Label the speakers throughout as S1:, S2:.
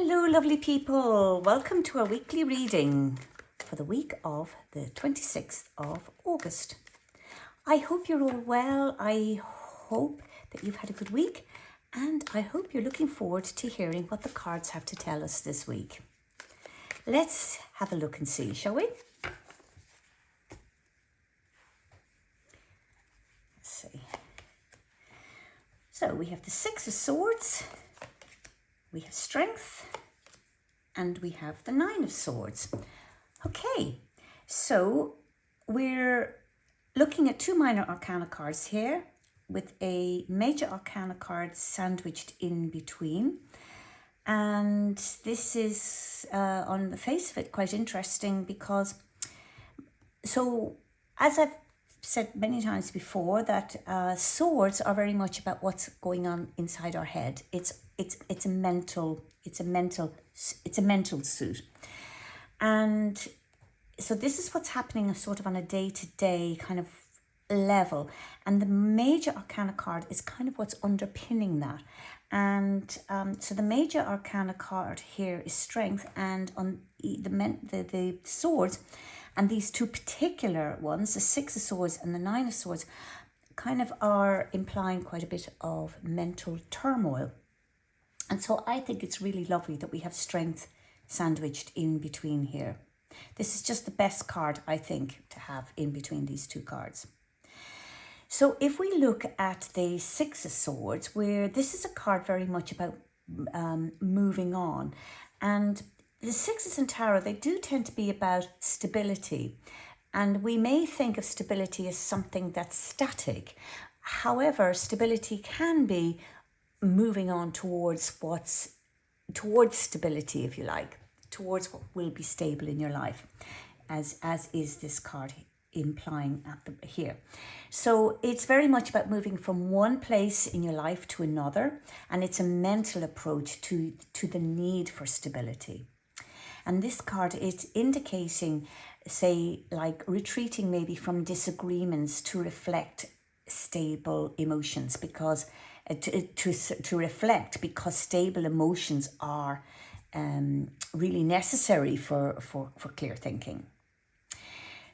S1: Hello, lovely people. Welcome to our weekly reading for the week of the 26th of August. I hope you're all well. I hope that you've had a good week, and I hope you're looking forward to hearing what the cards have to tell us this week. Let's have a look and see, shall we? Let's see. So we have the Six of Swords, we have Strength, and we have the Nine of Swords. Okay, so we're looking at two minor arcana cards here with a major arcana card sandwiched in between. And this is, on the face of it, quite interesting because, so as I've said many times before, that swords are very much about what's going on inside our head. It's a mental suit. And so this is what's happening sort of on a day-to-day kind of level. And the major arcana card is kind of what's underpinning that. And so the major arcana card here is Strength, and on the swords, and these two particular ones, the Six of Swords and the Nine of Swords, kind of are implying quite a bit of mental turmoil. And so I think it's really lovely that we have Strength sandwiched in between here. This is just the best card, I think, to have in between these two cards. So if we look at the Six of Swords, where this is a card very much about moving on. And the sixes in tarot, they do tend to be about stability. And we may think of stability as something that's static. However, stability can be moving on towards stability, if you like, towards what will be stable in your life, as is this card implying here. So it's very much about moving from one place in your life to another, and it's a mental approach to the need for stability. And this card is indicating, say, like retreating maybe from disagreements to reflect stable emotions, because to reflect, because stable emotions are really necessary for clear thinking.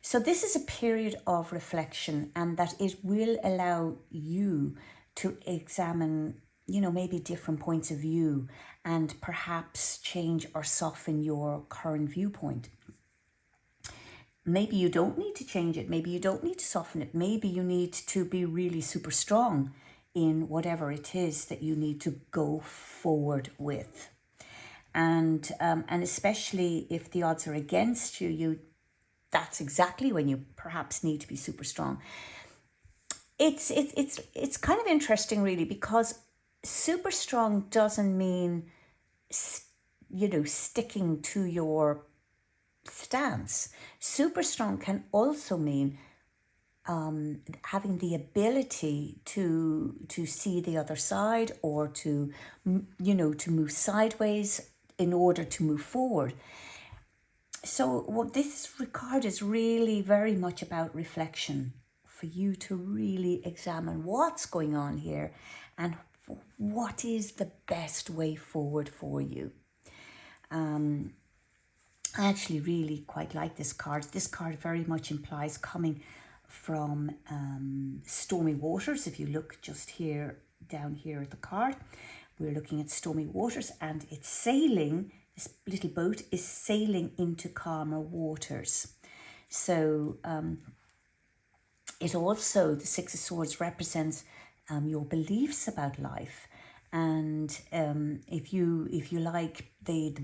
S1: So this is a period of reflection, and that it will allow you to examine, maybe different points of view, and perhaps change or soften your current viewpoint. Maybe you don't need to change it. Maybe you don't need to soften it. Maybe you need to be really super strong in whatever it is that you need to go forward with. And especially if the odds are against you, that's exactly when you perhaps need to be super strong. It's kind of interesting, really, because super strong doesn't mean, sticking to your stance. Super strong can also mean having the ability to see the other side, or to move sideways in order to move forward. So what this card is really very much about reflection, for you to really examine what's going on here and what is the best way forward for you. I actually really quite like this card. This card very much implies coming from stormy waters. If you look just here, down here at the card, we're looking at stormy waters, and it's sailing. This little boat is sailing into calmer waters. So it also, the Six of Swords represents your beliefs about life. And if you like, the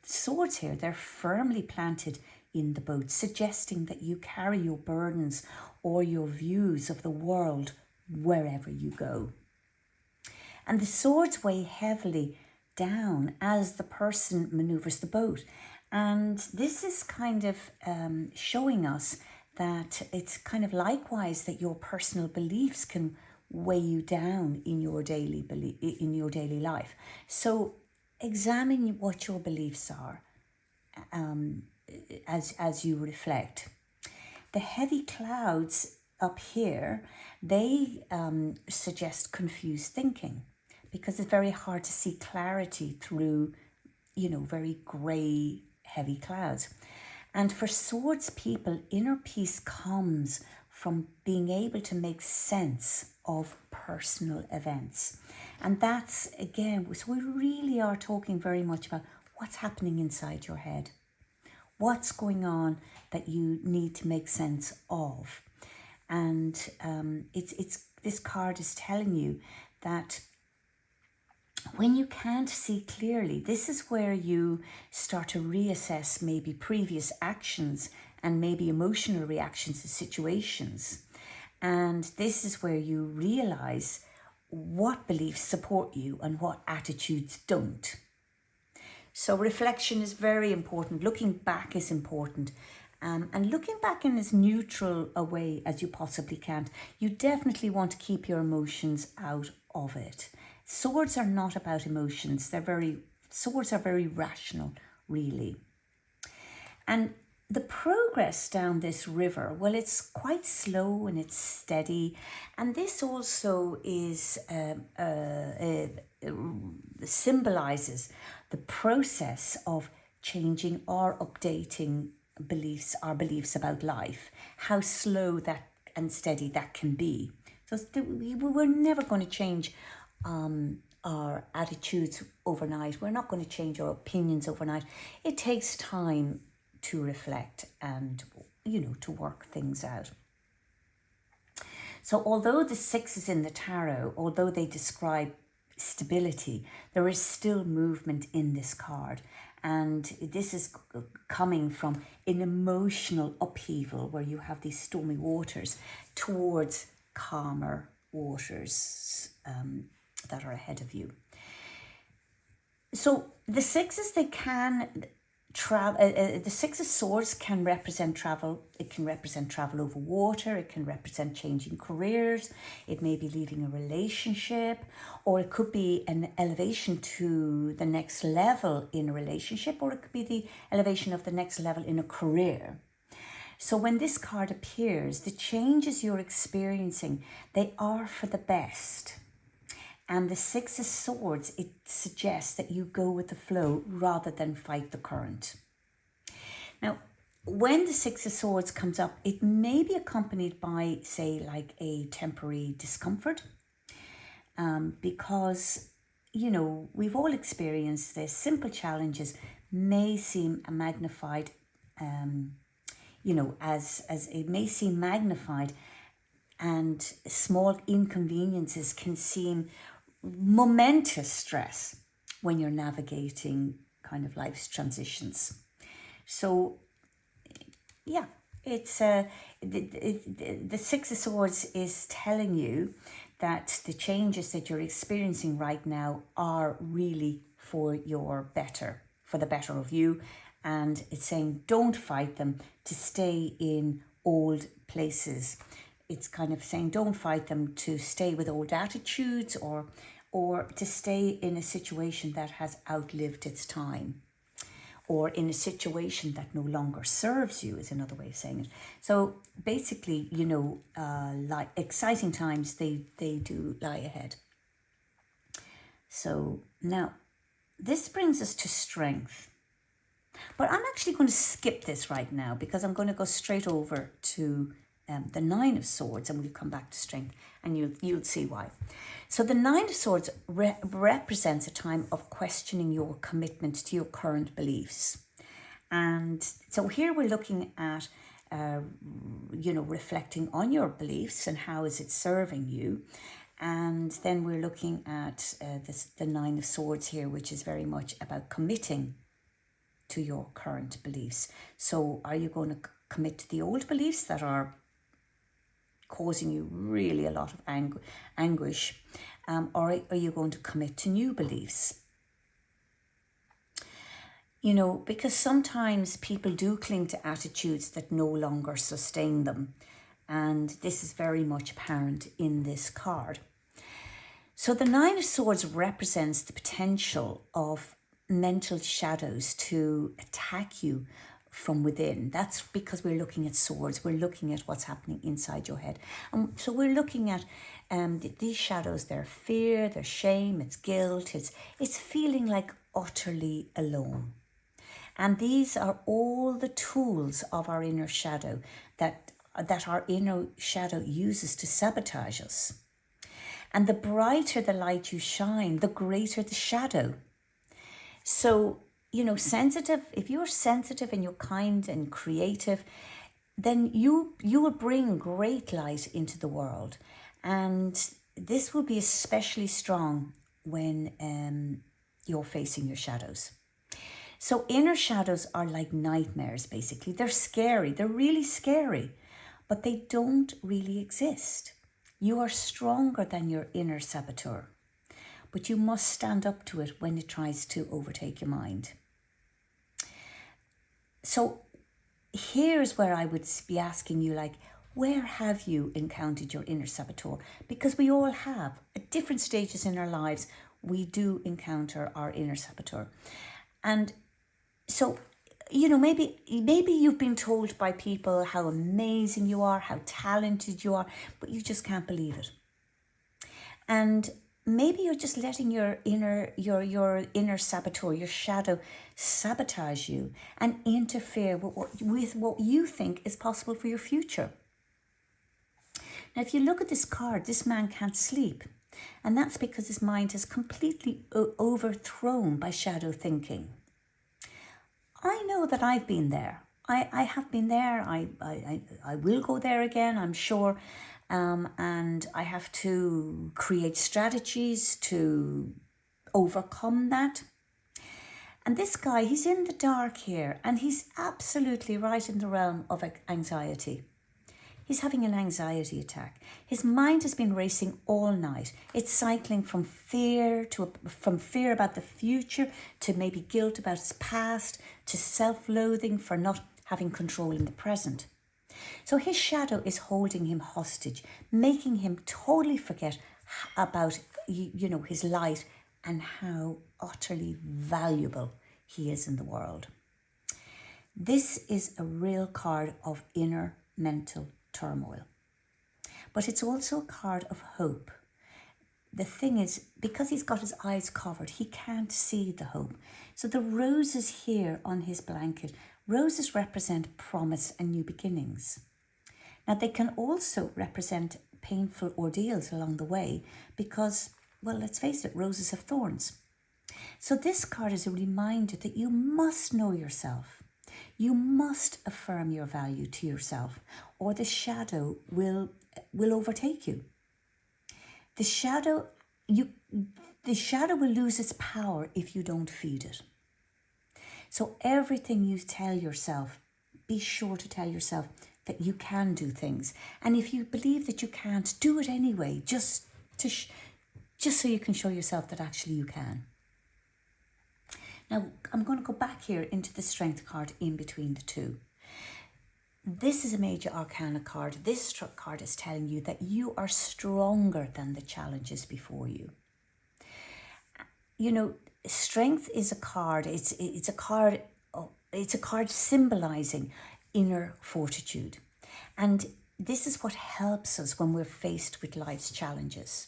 S1: swords here, they're firmly planted in the boat, suggesting that you carry your burdens or your views of the world wherever you go. And the swords weigh heavily down as the person maneuvers the boat. And this is kind of showing us that it's kind of likewise that your personal beliefs can weigh you down in your daily life. So examine what your beliefs are as you reflect. The heavy clouds up here, they suggest confused thinking, because it's very hard to see clarity through very grey, heavy clouds. And for swords people, inner peace comes from being able to make sense of personal events. And that's, again, so we really are talking very much about what's happening inside your head. What's going on that you need to make sense of. And it's this card is telling you that when you can't see clearly, this is where you start to reassess maybe previous actions and maybe emotional reactions to situations. And this is where you realize what beliefs support you and what attitudes don't. So reflection is very important. Looking back is important. And looking back in as neutral a way as you possibly can. You definitely want to keep your emotions out of it. Swords are not about emotions. Swords are very rational, really. And the progress down this river, well, it's quite slow and it's steady. And this also is symbolizes the process of changing or updating our beliefs about life, how slow that and steady that can be. So we're never going to change our attitudes overnight. We're not going to change our opinions overnight. It takes time to reflect and, to work things out. So although the sixes in the tarot, although they describe stability, there is still movement in this card. And this is coming from an emotional upheaval where you have these stormy waters towards calmer waters that are ahead of you. So the sixes, they can travel. The Six of Swords can represent travel. It can represent travel over water. It can represent changing careers. It may be leaving a relationship, or it could be an elevation to the next level in a relationship, or it could be the elevation of the next level in a career. So when this card appears, the changes you're experiencing, they are for the best. And the Six of Swords, it suggests that you go with the flow rather than fight the current. Now, when the Six of Swords comes up, it may be accompanied by, say, like a temporary discomfort. Because, we've all experienced this. Simple challenges may seem magnified, as it may seem magnified, and small inconveniences can seem momentous stress when you're navigating kind of life's transitions. So, yeah, it's the Six of Swords is telling you that the changes that you're experiencing right now are really for your better, for the better of you. And it's saying don't fight them to stay in old places. It's kind of saying don't fight them to stay with old attitudes or to stay in a situation that has outlived its time, or in a situation that no longer serves you is another way of saying it. So basically, like exciting times, they do lie ahead. So now this brings us to strength. But I'm actually going to skip this right now because I'm going to go straight over to the Nine of Swords, and we'll come back to strength, and you'll see why. So the Nine of Swords represents a time of questioning your commitment to your current beliefs. And so here we're looking at, reflecting on your beliefs and how is it serving you. And then we're looking at the Nine of Swords here, which is very much about committing to your current beliefs. So are you going to commit to the old beliefs that are causing you really a lot of anguish, or are you going to commit to new beliefs? Because sometimes people do cling to attitudes that no longer sustain them, and this is very much apparent in this card. So the Nine of Swords represents the potential of mental shadows to attack you from within. That's because we're looking at swords. We're looking at what's happening inside your head. So we're looking at these shadows, their fear, their shame, it's guilt, it's feeling like utterly alone. And these are all the tools of our inner shadow that our inner shadow uses to sabotage us. And the brighter the light you shine, the greater the shadow. So, sensitive, if you're sensitive and you're kind and creative, then you will bring great light into the world. And this will be especially strong when you're facing your shadows. So inner shadows are like nightmares, basically. They're scary. They're really scary, but they don't really exist. You are stronger than your inner saboteur, but you must stand up to it when it tries to overtake your mind. So here's where I would be asking you, like, where have you encountered your inner saboteur? Because we all have. At different stages in our lives, we do encounter our inner saboteur. And so, maybe you've been told by people how amazing you are, how talented you are, but you just can't believe it. And maybe you're just letting your inner saboteur, your shadow, sabotage you and interfere with what you think is possible for your future. Now, if you look at this card, this man can't sleep. And that's because his mind is completely overthrown by shadow thinking. I know that I've been there. I have been there. I will go there again, I'm sure. And I have to create strategies to overcome that. And this guy, he's in the dark here, and he's absolutely right in the realm of anxiety. He's having an anxiety attack. His mind has been racing all night. It's cycling from fear about the future to maybe guilt about his past to self-loathing for not having control in the present. So his shadow is holding him hostage, making him totally forget about, his light and how utterly valuable he is in the world. This is a real card of inner mental turmoil. But it's also a card of hope. The thing is, because he's got his eyes covered, he can't see the hope. So the roses here on his blanket, roses represent promise and new beginnings. Now they can also represent painful ordeals along the way because, well, let's face it, roses have thorns. So this card is a reminder that you must know yourself. You must affirm your value to yourself, or the shadow will overtake you. The shadow will lose its power if you don't feed it. So everything you tell yourself, be sure to tell yourself that you can do things. And if you believe that you can't, do it anyway, just so you can show yourself that actually you can. Now, I'm going to go back here into the strength card in between the two. This is a major arcana card. This card is telling you that you are stronger than the challenges before you. Strength is a card. It's a card symbolizing inner fortitude. And this is what helps us when we're faced with life's challenges.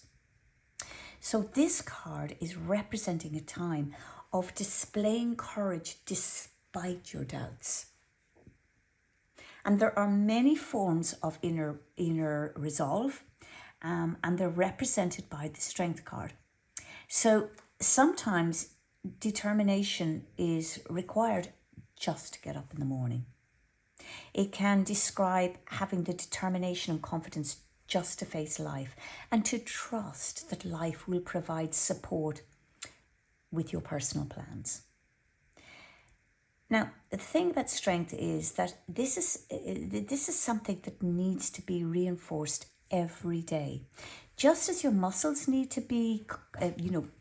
S1: So this card is representing a time of displaying courage despite your doubts. And there are many forms of inner resolve, and they're represented by the strength card. So sometimes determination is required just to get up in the morning. It can describe having the determination and confidence just to face life and to trust that life will provide support with your personal plans. Now, the thing about strength is that this is something that needs to be reinforced every day. Just as your muscles need to be,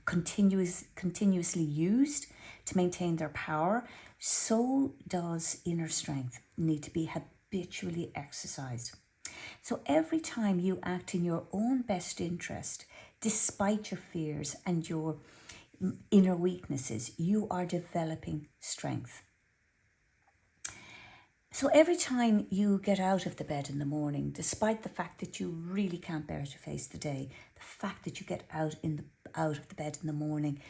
S1: continuously used to maintain their power, so does inner strength need to be habitually exercised. So every time you act in your own best interest, despite your fears and your inner weaknesses, you are developing strength. So every time you get out of the bed in the morning, despite the fact that you really can't bear to face the day, the fact that you get out of the bed in the morning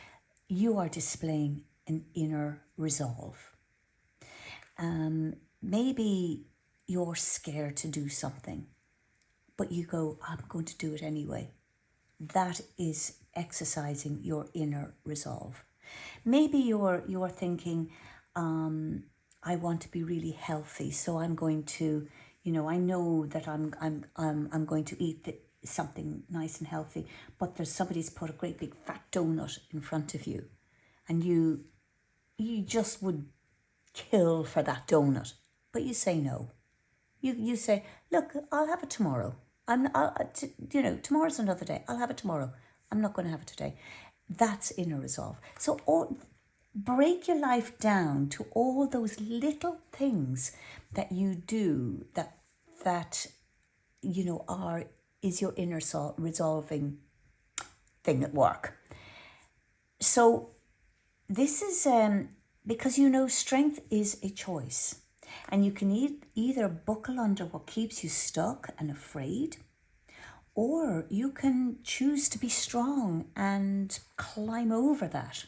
S1: you are displaying an inner resolve. Maybe you're scared to do something, but you go, I'm going to do it anyway. That is exercising your inner resolve. Maybe you're thinking, I want to be really healthy, so I'm going to, I know that I'm going to eat something nice and healthy, but there's somebody's put a great big fat donut in front of you, and you just would kill for that donut, but you say no. You say, look, I'll have it tomorrow. Tomorrow's another day. I'll have it tomorrow. I'm not going to have it today. That's inner resolve. So break your life down to all those little things that you do that is your inner resolving thing at work. So this is because strength is a choice. And you can either buckle under what keeps you stuck and afraid, or you can choose to be strong and climb over that.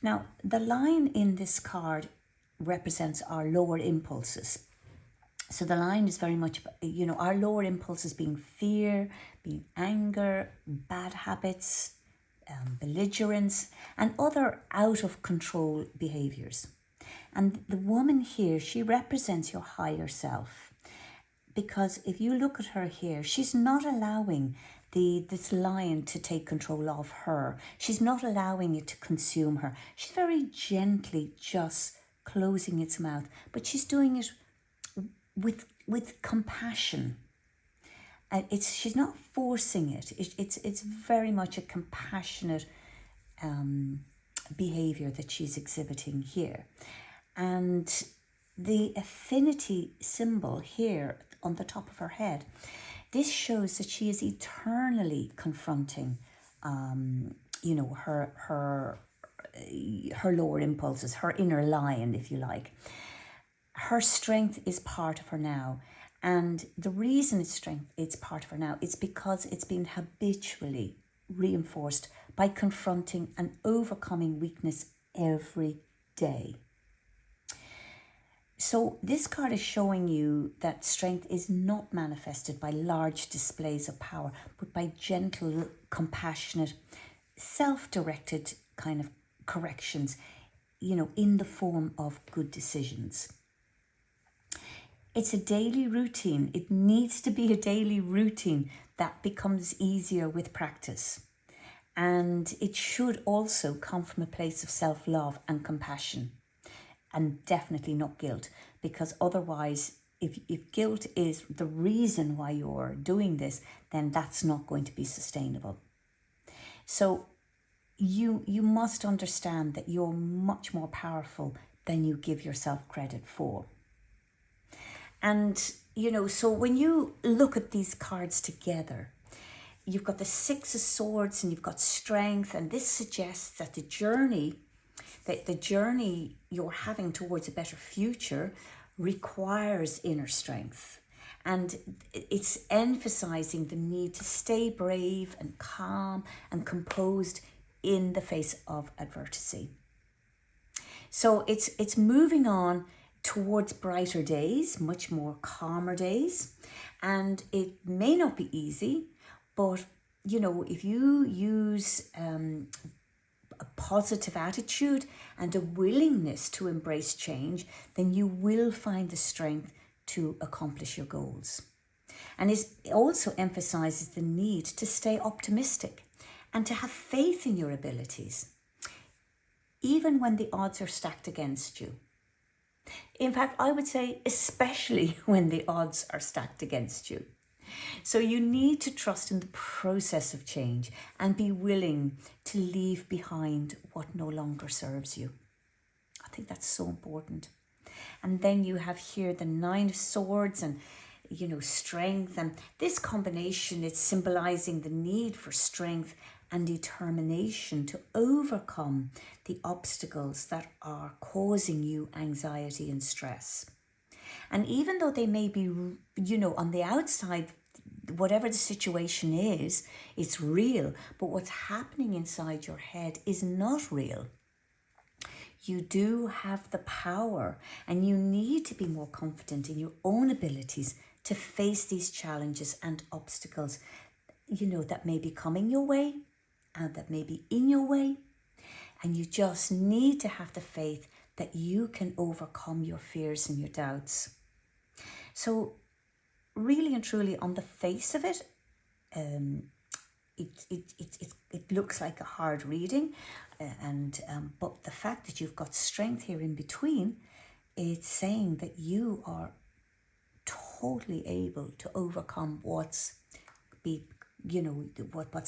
S1: Now, the line in this card represents our lower impulses. So the line is very much, our lower impulses being fear, being anger, bad habits, belligerence, and other out of control behaviors. And the woman here, she represents your higher self. Because if you look at her here, she's not allowing this lion to take control of her. She's not allowing it to consume her. She's very gently just closing its mouth, but she's doing it with compassion. She's not forcing it. It's very much a compassionate behavior that she's exhibiting here. And the affinity symbol here on the top of her head, this shows that she is eternally confronting, her lower impulses, her inner lion, if you like. Her strength is part of her now. And the reason it's part of her now, it's because it's been habitually reinforced by confronting and overcoming weakness every day. So this card is showing you that strength is not manifested by large displays of power, but by gentle, compassionate, self-directed kind of corrections, in the form of good decisions. It's a daily routine. It needs to be a daily routine that becomes easier with practice. And it should also come from a place of self-love and compassion. And definitely not guilt, because otherwise, if guilt is the reason why you're doing this, then that's not going to be sustainable. So you must understand that you're much more powerful than you give yourself credit for. And, so when you look at these cards together, you've got the Six of Swords and you've got strength, and this suggests that the journey you're having towards a better future requires inner strength. And it's emphasizing the need to stay brave and calm and composed in the face of adversity. So it's moving on towards brighter days, much more calmer days. And it may not be easy, but, if you use a positive attitude and a willingness to embrace change, then you will find the strength to accomplish your goals. And it also emphasizes the need to stay optimistic and to have faith in your abilities, even when the odds are stacked against you. In fact, I would say especially when the odds are stacked against you. So you need to trust in the process of change and be willing to leave behind what no longer serves you. I think that's so important. And then you have here the Nine of Swords and, strength. And this combination, it's symbolizing the need for strength and determination to overcome the obstacles that are causing you anxiety and stress. And even though they may be, on the outside, whatever the situation is, it's real. But what's happening inside your head is not real. You do have the power, and you need to be more confident in your own abilities to face these challenges and obstacles, that may be coming your way and that may be in your way. And you just need to have the faith that you can overcome your fears and your doubts. So really and truly, on the face of it, it looks like a hard reading, but the fact that you've got strength here in between, it's saying that you are totally able to overcome what's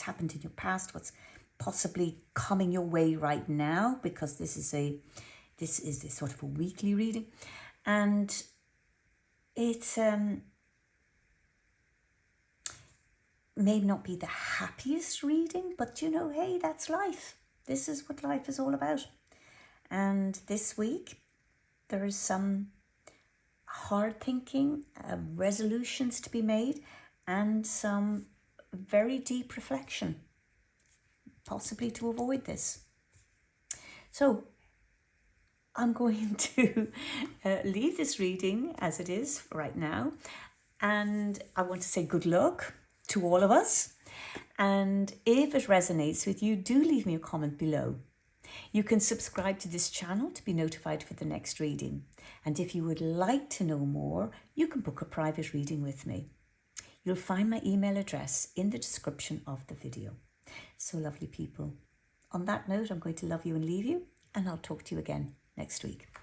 S1: happened in your past, what's possibly coming your way right now, because this is a sort of a weekly reading, and it's may not be the happiest reading, but hey, that's life. This is what life is all about. And this week there is some hard thinking, resolutions to be made, and some very deep reflection, possibly to avoid this. So I'm going to leave this reading as it is right now, and I want to say good luck to all of us. And if it resonates with you, do leave me a comment below. You can subscribe to this channel to be notified for the next reading. And if you would like to know more, you can book a private reading with me. You'll find my email address in the description of the video. So lovely people. On that note, I'm going to love you and leave you, and I'll talk to you again next week.